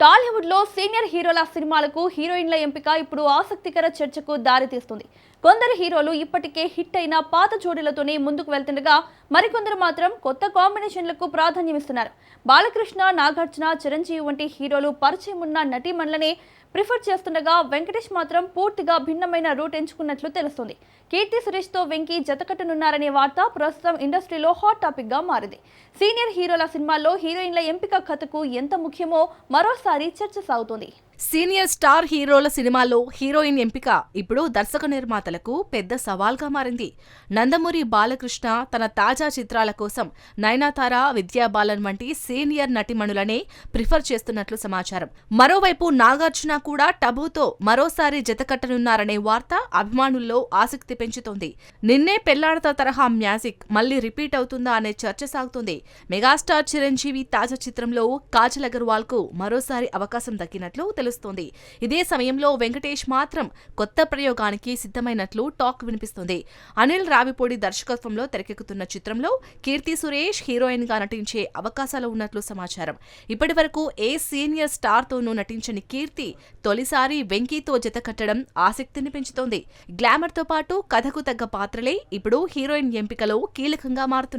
టాలీవుడ్ లో సీనియర్ హీరోల సినిమాలకు హీరోయిన్ల ఎంపిక ఇప్పుడు ఆసక్తికర చర్చకు దారితీస్తుంది. కొందరు హీరోలు ఇప్పటికే హిట్ అయిన పాత జోడీలతోనే ముందుకు వెళ్తుండగా మరికొందరు మాత్రం కొత్త కాంబినేషన్లకు ప్రాధాన్యమిస్తున్నారు. బాలకృష్ణ, నాగార్జున, చిరంజీవి వంటి హీరోలు పరిచయం ఉన్న నటీమణులనే ప్రిఫర్ చేస్తుండగా వెంకటేష్ మాత్రం పూర్తిగా భిన్నమైన రూట్ ఎంచుకున్నట్లు తెలుస్తుంది. కీర్తి సురేష్ తో వెంకీ జతకట్టనున్నారనే వార్త ప్రస్తుతం ఇండస్ట్రీలో హాట్ టాపిక్ గా మారింది. సీనియర్ హీరోల సినిమాల్లో హీరోయిన్ల ఎంపిక కథకు ఎంత ముఖ్యమో మరోసారి చర్చ సాగుతోంది. సీనియర్ స్టార్ హీరోల సినిమాల్లో హీరోయిన్ ఎంపిక ఇప్పుడు దర్శక నిర్మాతలకు పెద్ద సవాల్గా మారింది. నందమూరి బాలకృష్ణ తన తాజా చిత్రాల కోసం నయనతార, విద్యా బాలన్ వంటి సీనియర్ నటిమణులనే ప్రిఫర్ చేస్తున్నట్లు సమాచారం. మరోవైపు నాగార్జున కూడా టబూతో మరోసారి జతకట్టనున్నారనే వార్త అభిమానుల్లో ఆసక్తి పెంచుతోంది. నిన్నే పెళ్లాడతా తరహా మ్యాజిక్ మళ్లీ రిపీట్ అవుతుందా అనే చర్చ సాగుతోంది. మెగాస్టార్ చిరంజీవి తాజా చిత్రంలో కాజల్ అగర్వాల్ కు మరోసారి అవకాశం దక్కినట్లు తెలుస్తోంది. ఇదే సమయంలో వెంకటేష్ మాత్రం కొత్త ప్రయోగానికి సిద్ధమైనట్లు టాక్ వినిపిస్తుంది. అనిల్ రావిపూడి దర్శకత్వంలో తెరకెక్కుతున్న చిత్రంలో కీర్తి సురేష్ హీరోయిన్ గా నటించే అవకాశాలు ఉన్నట్లు సమాచారం. ఇప్పటివరకు ఏ సీనియర్ స్టార్ తోనూ నటించని కీర్తి తొలిసారి వెంకీతో జతకట్టడం ఆసక్తిని పెంచుతోంది. గ్లామర్ తో పాటు కథకు తగ్గ పాత్రలే ఇప్పుడు హీరోయిన్ ఎంపికలో కీలకంగా మారుతున్నాయి.